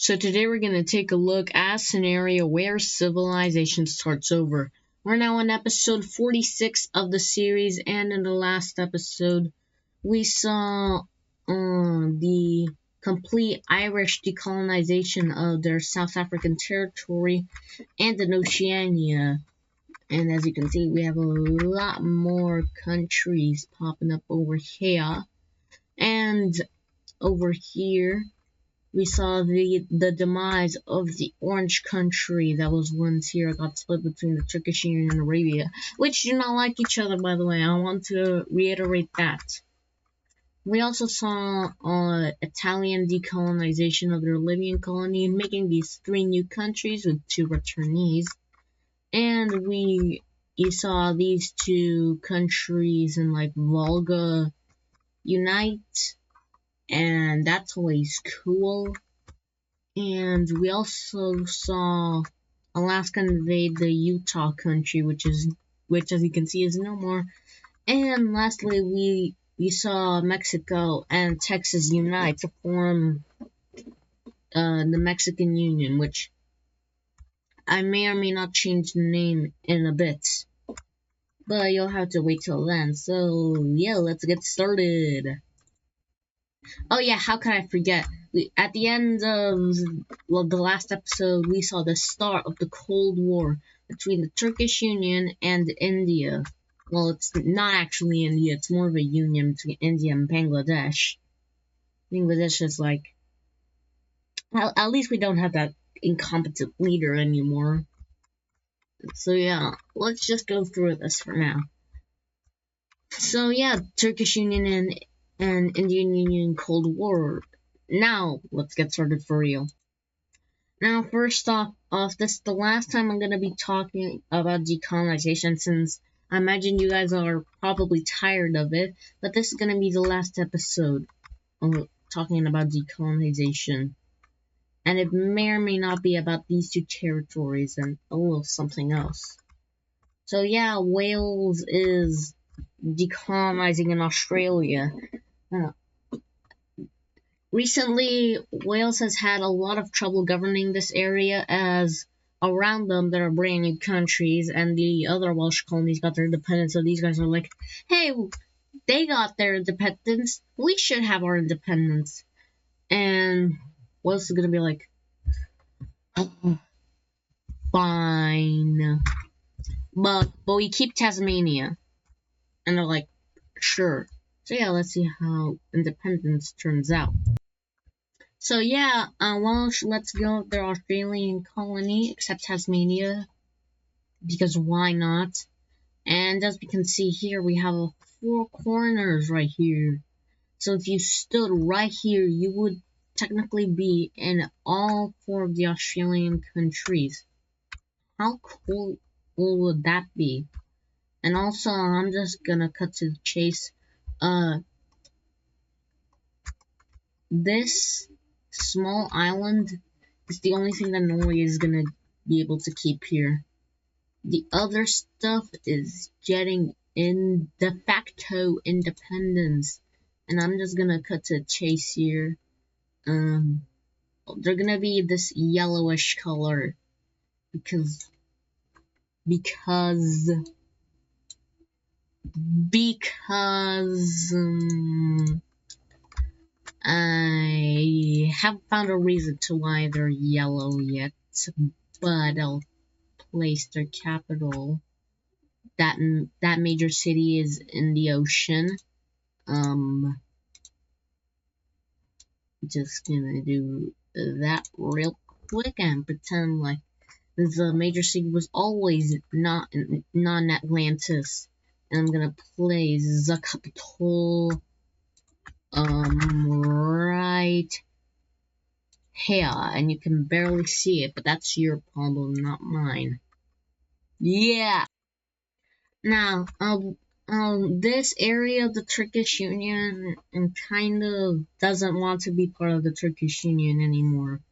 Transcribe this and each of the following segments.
So today we're going to take a look at a scenario where civilization starts over. We're now on episode 46 of the series, and in the last episode we saw the complete Irish decolonization of their South African territory and in Oceania. And as you can see, we have a lot more countries popping up over here. And over here we saw the demise of the Orange country that was once here. It got split between the Turkish Union and Arabia, which do not like each other, by the way. I want to reiterate that. We also saw Italian decolonization of their Libyan colony, making these 3 new countries with 2 returnees. And you saw these 2 countries in like Volga unite, and that's always cool. And we also saw Alaska invade the Utah country, which as you can see is no more. And lastly, we saw Mexico and Texas unite to form the Mexican Union, which I may or may not change the name in a bit, but you'll have to wait till then. So yeah, let's get started. Oh yeah, how could I forget? At the end of the last episode, we saw the start of the Cold War between the Turkish Union and India. Well, it's not actually India, it's more of a union between India and Bangladesh. Bangladesh is like, at least we don't have that incompetent leader anymore. So yeah, let's just go through this for now. So yeah, Turkish Union and Indian Union Cold War. Now, let's get started for real. Now, first off, this is the last time I'm going to be talking about decolonization, since I imagine you guys are probably tired of it, but this is going to be the last episode of talking about decolonization. And it may or may not be about these 2 territories and a little something else. So yeah, Wales is decolonizing in Australia. Recently, Wales has had a lot of trouble governing this area, as around them there are brand new countries and the other Welsh colonies got their independence. So these guys are like, hey, they got their independence, we should have our independence. And Wales is gonna be like, fine, but we keep Tasmania. And they're like, sure. So yeah, let's see how independence turns out. So yeah, Welsh lets go of their Australian colony, except Tasmania, because why not? And as we can see here, we have 4 corners right here. So if you stood right here, you would technically be in all 4 of the Australian countries. How cool would that be? And also, I'm just gonna cut to the chase. This small island is the only thing that Norway is gonna be able to keep here. The other stuff is getting in de facto independence, and I'm just gonna cut to chase here. They're gonna be this yellowish color because I haven't found a reason to why they're yellow yet, but I'll place their capital. That major city is in the ocean. Just gonna do that real quick and pretend like the major city was always not Atlantis. And I'm gonna place the capital right here, and you can barely see it, but that's your problem, not mine. Yeah. Now, this area of the Turkish Union kind of doesn't want to be part of the Turkish Union anymore.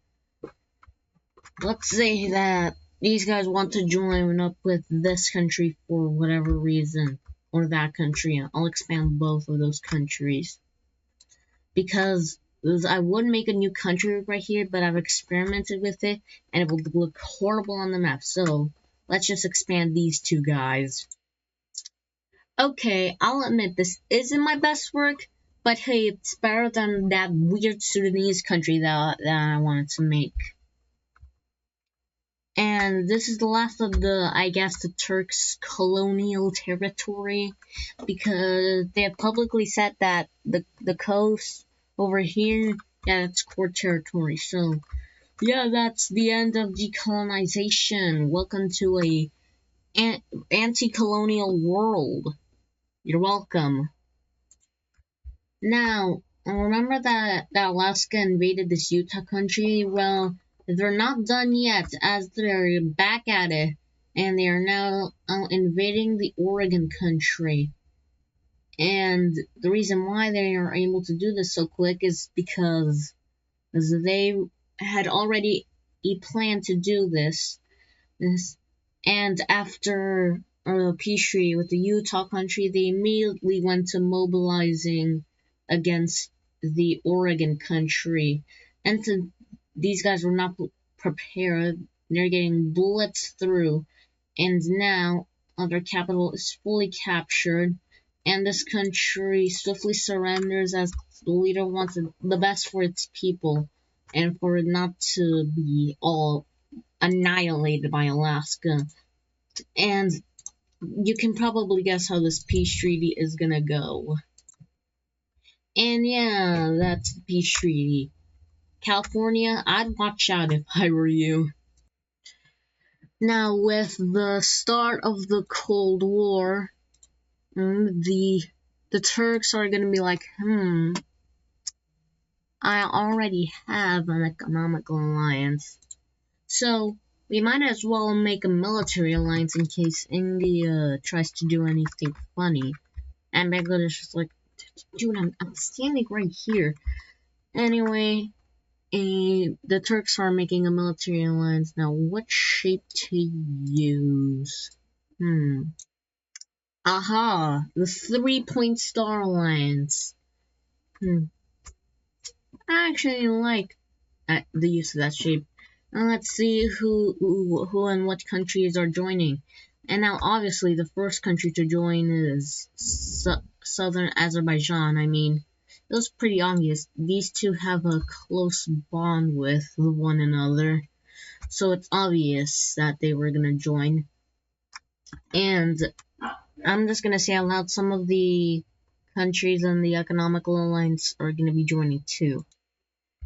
Let's say that these guys want to join up with this country for whatever reason, or that country, and I'll expand both of those countries. Because I would make a new country right here, but I've experimented with it, and it will look horrible on the map. So let's just expand these two guys. Okay, I'll admit this isn't my best work, but hey, it's better than that weird Sudanese country that I wanted to make. And this is the last of I guess, the Turks' colonial territory, because they have publicly said that the coast over here, yeah, it's core territory. So, yeah, that's the end of decolonization. Welcome to anti-colonial world. You're welcome. Now, remember that Alaska invaded this Utah country? Well, they're not done yet, as they're back at it, and they are now invading the Oregon country. And the reason why they are able to do this so quick is because they had already planned to do this. And after a peace treaty with the Utah country, they immediately went to mobilizing against the Oregon country. And these guys were not prepared. They're getting blitzed through. And now their capital is fully captured. And this country swiftly surrenders as the leader wants the best for its people, and for it not to be all annihilated by Alaska. And you can probably guess how this peace treaty is gonna go. And yeah, that's the peace treaty. California, I'd watch out if I were you. Now, with the start of the Cold War, the Turks are gonna be like, I already have an economical alliance, so we might as well make a military alliance in case India tries to do anything funny. And Bangladesh is like, dude, I'm standing right here. Anyway, the Turks are making a military alliance. Now, what shape to use? Aha! The 3-point star alliance. I actually like the use of that shape. Now let's see who and what countries are joining. And now, obviously, the first country to join is southern Azerbaijan. I mean, it was pretty obvious. These two have a close bond with one another, so it's obvious that they were gonna join. And I'm just gonna say out loud, some of the countries in the economical alliance are gonna be joining too.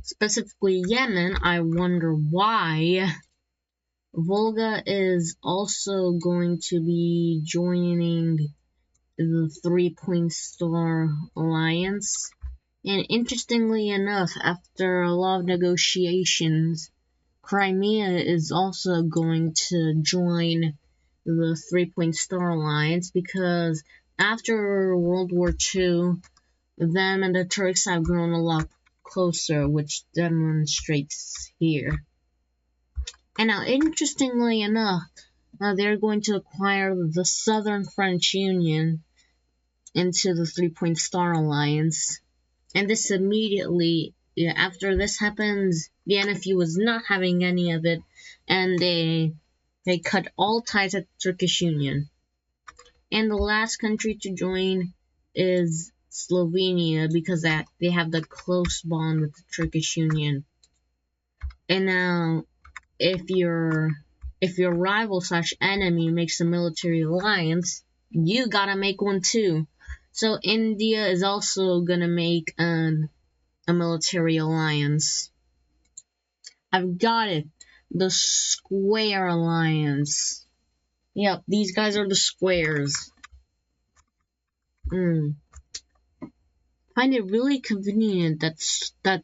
Specifically Yemen. I wonder why. Volga is also going to be joining the 3-point star alliance. And interestingly enough, after a lot of negotiations, Crimea is also going to join the 3-point star alliance, because after World War II, them and the Turks have grown a lot closer, which demonstrates here. And now, interestingly enough, they're going to acquire the Southern French Union into the 3-point star alliance. And this immediately, after this happens, the NFU was not having any of it, and they cut all ties at the Turkish Union. And the last country to join is Slovenia, because they have the close bond with the Turkish Union. And now, if your rival / enemy makes a military alliance, you gotta make one too. So India is also gonna make a military alliance. I've got it. The Square Alliance. Yep, these guys are the squares. Find it really convenient that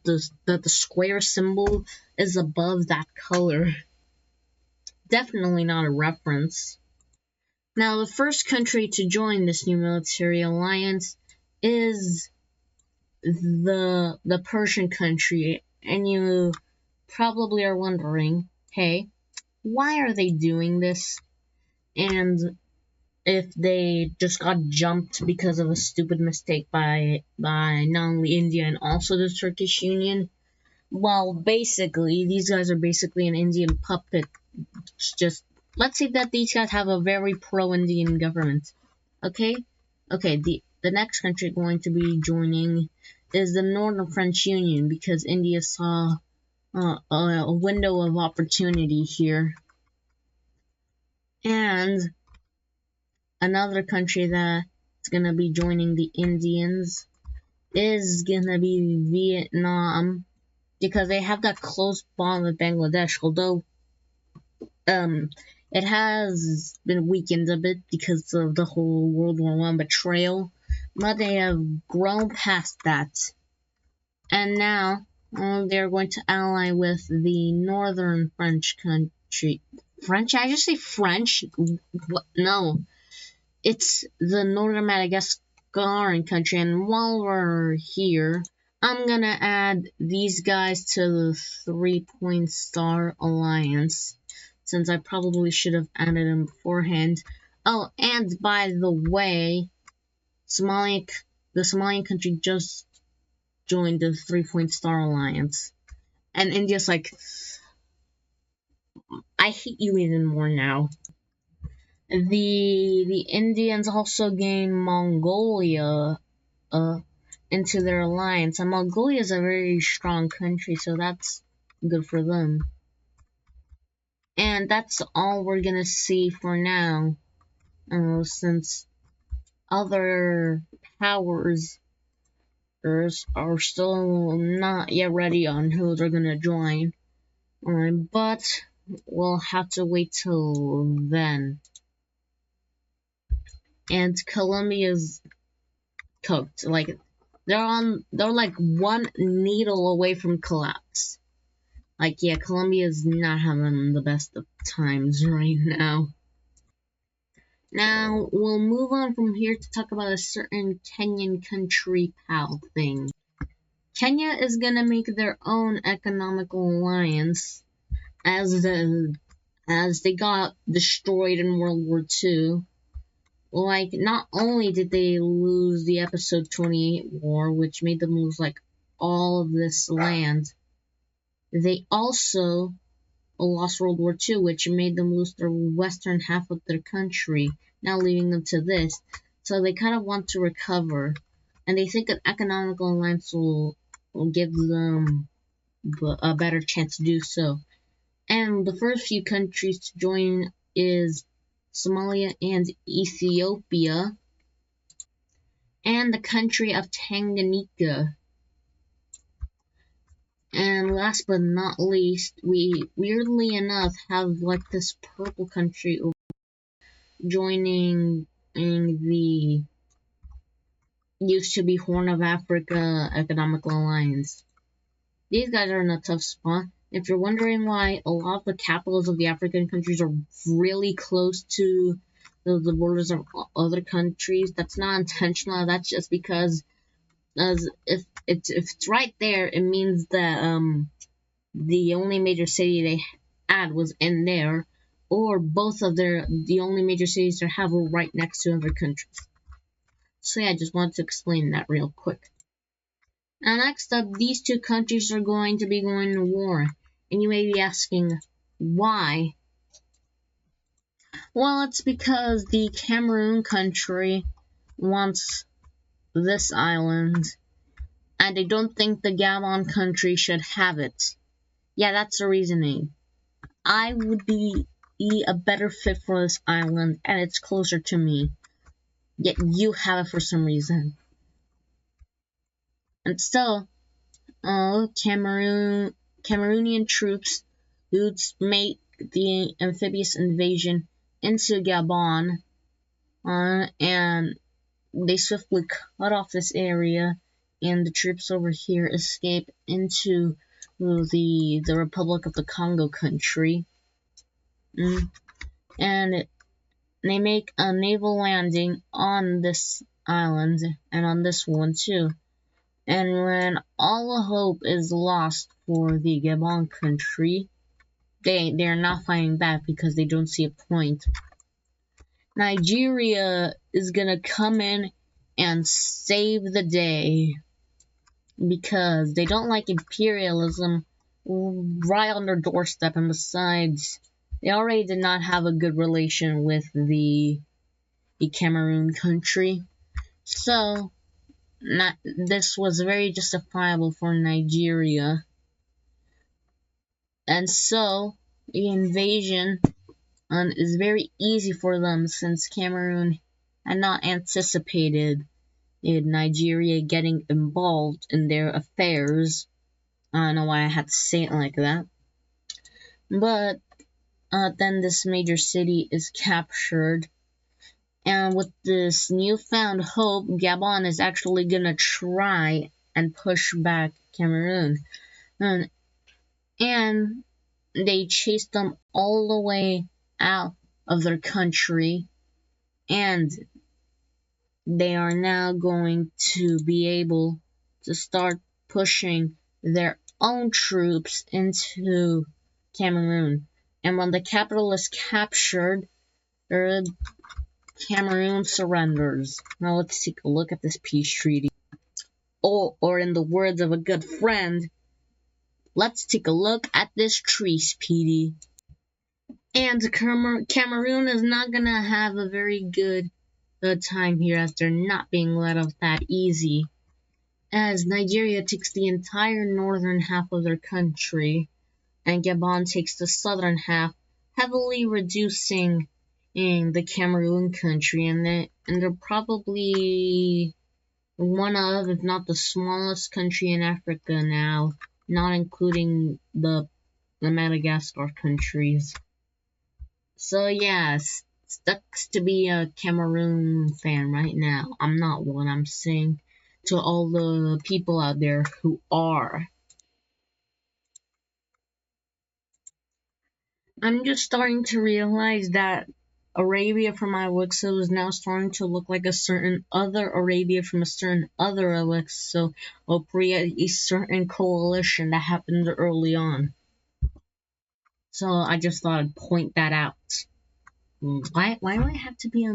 the square symbol is above that color. Definitely not a reference. Now, the first country to join this new military alliance is the Persian country, and you probably are wondering, hey, why are they doing this? And if they just got jumped because of a stupid mistake by not only India and also the Turkish Union. Well, basically, these guys are basically an Indian puppet. It's just, let's say that these guys have a very pro-Indian government. Okay? Okay, the next country going to be joining is the Northern French Union, because India saw a window of opportunity here. And another country that's gonna be joining the Indians is gonna be Vietnam, because they have that close bond with Bangladesh, although it has been weakened a bit because of the whole World War I betrayal, but they have grown past that. And now they're going to ally with the Northern French country. French? I just say French? What? No. It's the Northern Madagascar country, and while we're here, I'm gonna add these guys to the 3-point star alliance, since I probably should have added them beforehand. Oh, and by the way, the Somalian country just joined the 3-point star alliance, and India's like, I hate you even more now. The Indians also gained Mongolia into their alliance, and Mongolia is a very strong country, so that's good for them. And that's all we're gonna see for now, since other powers are still not yet ready on who they're gonna join. But we'll have to wait till then. And Colombia's cooked. Like, they're like one needle away from collapse. Like, yeah, Colombia's not having the best of times right now. Now, we'll move on from here to talk about a certain Kenyan country pal thing. Kenya is gonna make their own economical alliance, as they got destroyed in World War II. Like, not only did they lose the episode 28 war, which made them lose, like, all of this land, they also lost World War II, which made them lose their western half of their country, now leaving them to this. So they kind of want to recover, and they think an economical alliance will give them a better chance to do so. And the first few countries to join is Somalia and Ethiopia, and the country of Tanganyika. And last but not least, we weirdly enough have like this purple country joining in the used to be Horn of Africa Economical Alliance. These guys are in a tough spot. If you're wondering why a lot of the capitals of the African countries are really close to the borders of other countries, that's not intentional. That's just because if it's right there, it means that the only major city they had was in there, or both of the only major cities they have were right next to other countries. So yeah, I just wanted to explain that real quick. Now next up, these two countries are going to be going to war, and you may be asking, why? Well, it's because the Cameroon country wants this island, and they don't think the Gabon country should have it. Yeah, that's the reasoning. I would be a better fit for this island, and it's closer to me. Yet you have it for some reason. And still, Cameroonian troops would make the amphibious invasion into Gabon, and they swiftly cut off this area, and the troops over here escape into the Republic of the Congo country, and they make a naval landing on this island, and on this one too. And when all hope is lost for the Gabon country, they're not fighting back because they don't see a point. Nigeria is gonna come in and save the day because they don't like imperialism right on their doorstep, and besides, they already did not have a good relation with the Cameroon country. So, this was very justifiable for Nigeria. And so, the invasion is very easy for them since Cameroon had not anticipated Nigeria getting involved in their affairs. I don't know why I had to say it like that. But then this major city is captured. And with this newfound hope, Gabon is actually going to try and push back Cameroon. And they chased them all the way out of their country. And they are now going to be able to start pushing their own troops into Cameroon. And when the capital is captured, Cameroon surrenders. Now let's take a look at this peace treaty. Or in the words of a good friend, let's take a look at this treaty, Petey. And Cameroon is not gonna have a very good time here, as they're not being let off that easy, as Nigeria takes the entire northern half of their country, and Gabon takes the southern half, heavily reducing in the Cameroon country, and they're probably one of, if not the smallest country in Africa now, not including the Madagascar countries. So yes, sucks to be a Cameroon fan right now. I'm not one, I'm saying to all the people out there who are. I'm just starting to realize that Arabia from Elixir is now starting to look like a certain other Arabia from a certain other Elixir, so will create a certain coalition that happened early on. So I just thought I'd point that out. Why do I have to be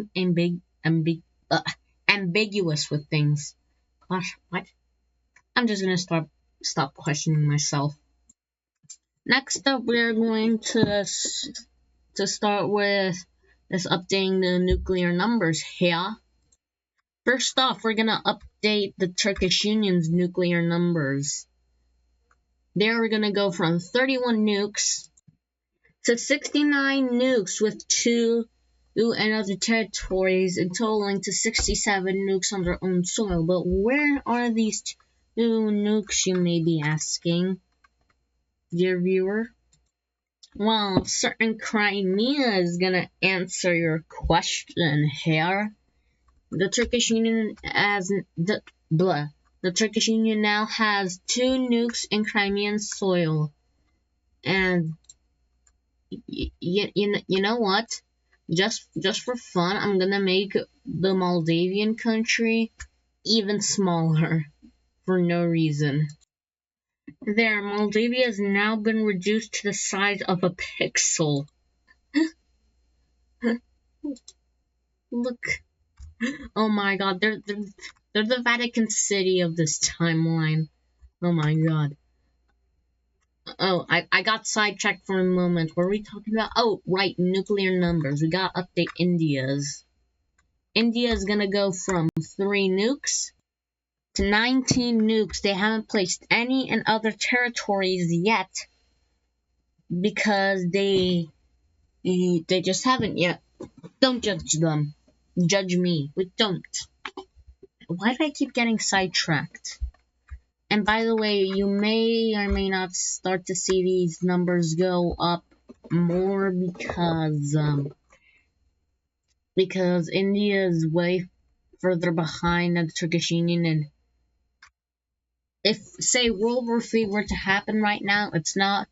ambiguous with things? Gosh, what? I'm just gonna stop questioning myself. Next up, we're going to start with this updating the nuclear numbers here. First off, we're gonna update the Turkish Union's nuclear numbers. They're gonna go from 31 nukes to 69 nukes with 2 and other territories, and totaling to 67 nukes on their own soil. But where are these 2 nukes, you may be asking, dear viewer? Well, certain Crimea is gonna answer your question here. The Turkish Union the Turkish Union now has 2 nukes in Crimean soil, and you know what? Just for fun, I'm gonna make the Moldavian country even smaller for no reason. There, Moldavia has now been reduced to the size of a pixel. Look, oh my God, they're the Vatican City of this timeline. Oh my God. Oh, I got sidetracked for a moment. What were we talking about? Oh, right, nuclear numbers. We gotta update India's. India is gonna go from 3 nukes to 19 nukes. They haven't placed any in other territories yet because they just haven't yet. Don't judge them. Judge me. We don't. Why do I keep getting sidetracked? And by the way, you may or may not start to see these numbers go up more because India is way further behind than the Turkish Union, and if, say, World War III were to happen right now, it's not,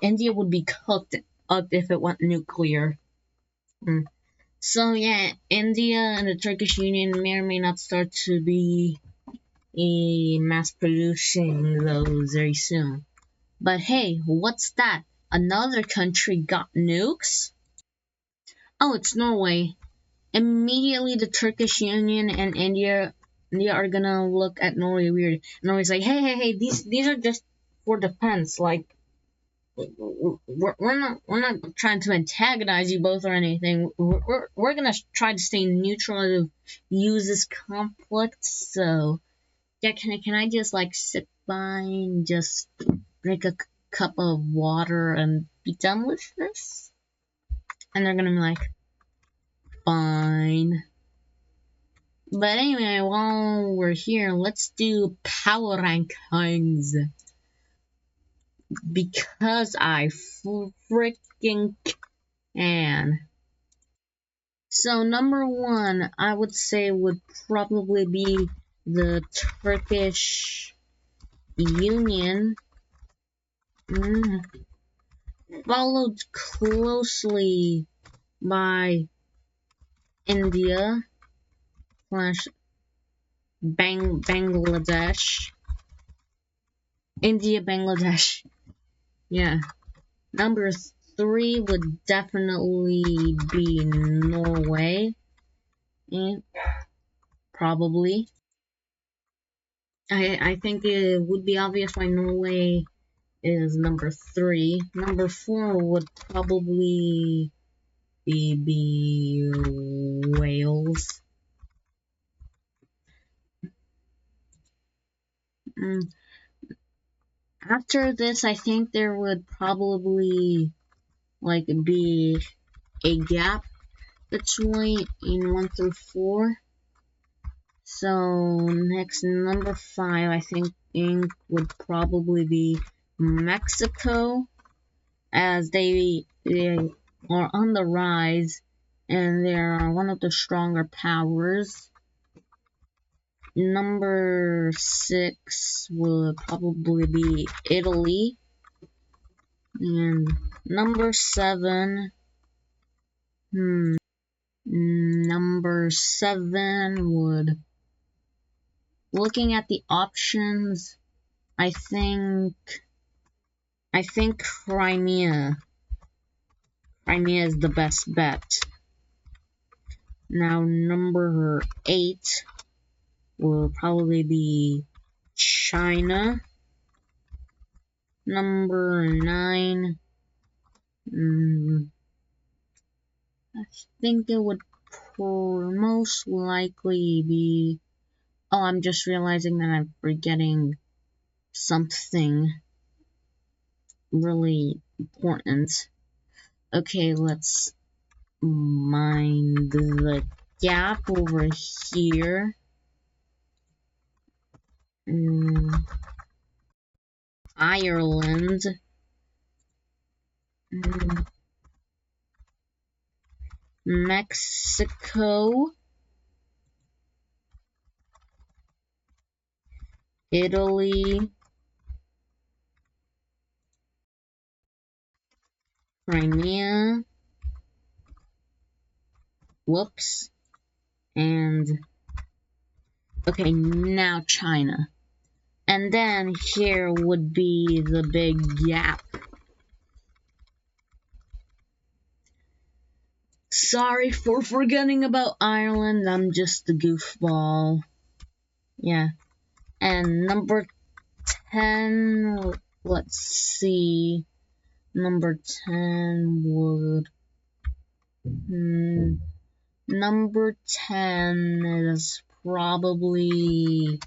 India would be cooked up if it went nuclear. So yeah, India and the Turkish Union may or may not start to be mass producing those very soon. But hey, what's that? Another country got nukes? Oh, it's Norway. immediately the Turkish Union and India are gonna look at Norway weird. Norway's like, hey, these are just for defense. Like, we're not trying to antagonize you both or anything. We're gonna try to stay neutral to use this conflict. So yeah, can I just like sit by and just drink a cup of water and be done with this? And they're gonna be like, fine. But anyway, while we're here, let's do power rankings. Because I freaking can. So, number one, I would say would probably be the Turkish Union. Followed closely by India slash Bangladesh. India, Bangladesh. Yeah. Number three would definitely be Norway. Probably. I think it would be obvious why Norway is number three. Number four would probably be Wales. After this, I think there would probably like be a gap between in 1 through 4. So next, number 5, I think would probably be Mexico, as they are on the rise and they are one of the stronger powers. Number 6 would probably be Italy. And number 7, number 7 would, looking at the options, I think Crimea. Crimea is the best bet. Now, number 8 will probably be China. Number 9, I think it would most likely be... Oh, I'm just realizing that I'm forgetting something really important. Okay, let's mind the gap over here. Ireland. Mexico. Italy. Crimea. Whoops. And okay, now China. And then here would be the big gap. Sorry for forgetting about Ireland, I'm just a goofball. Yeah. And number 10, let's see. Number 10 would... number 10 is probably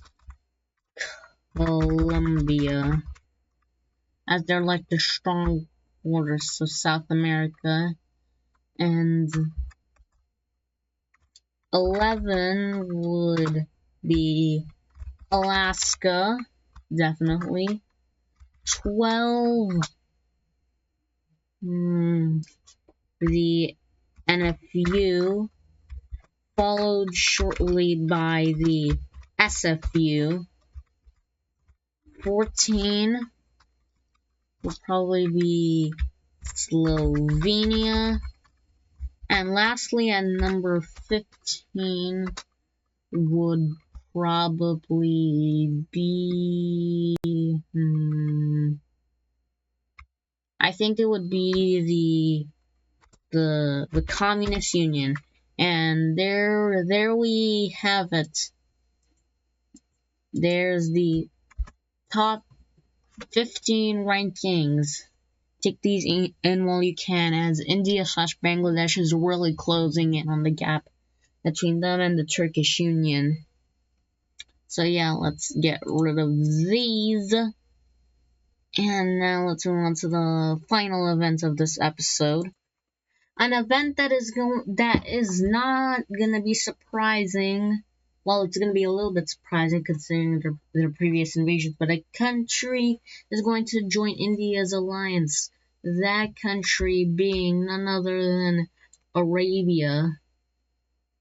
Colombia, as they're like the strong borders of South America. And 11 would be Alaska, definitely. 12, the NFU, followed shortly by the SFU. 14 will probably be Slovenia. And lastly, at number 15 would probably be... I think it would be the Communist Union. And there we have it. There's the top 15 rankings. Take these in while you can, as India/Bangladesh is really closing in on the gap between them and the Turkish Union. So yeah, let's get rid of these. And now let's move on to the final event of this episode. An event that is not gonna be surprising. Well, it's gonna be a little bit surprising considering their previous invasions, but a country is going to join India's alliance. That country being none other than Arabia.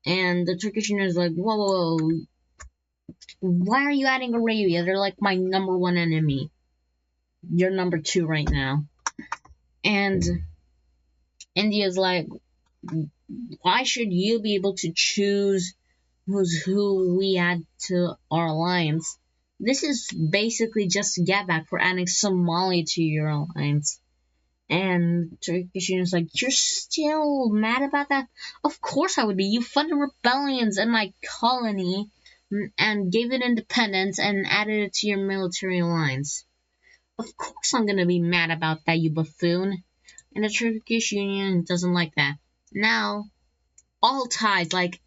And the Turkish Union is like, whoa, why are you adding Arabia? They're like my number one enemy. You're number two right now. And India's like, why should you be able to choose who we add to our alliance? This is basically just a get back for adding Somalia to your alliance. And Turkish Union's like, you're still mad about that? Of course I would be. You funded rebellions in my colony and gave it independence and added it to your military alliance. Of course I'm gonna be mad about that, you buffoon. And the Turkish Union doesn't like that. Now, all ties, like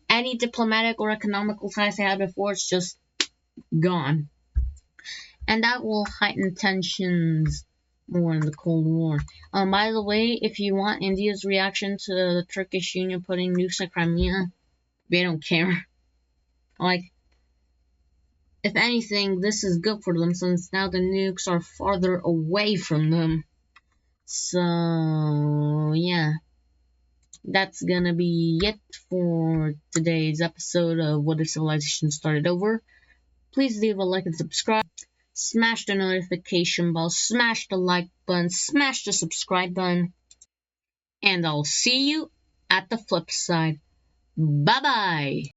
any diplomatic or economical ties they had before, it's just gone. And that will heighten tensions more in the Cold War. By the way, if you want India's reaction to the Turkish Union putting nukes in Crimea, they don't care. Like, if anything, this is good for them since now the nukes are farther away from them. So, yeah. That's gonna be it for today's episode of What If Civilization Started Over. Please leave a like and subscribe. Smash the notification bell, smash the like button, smash the subscribe button. And I'll see you at the flip side. Bye bye!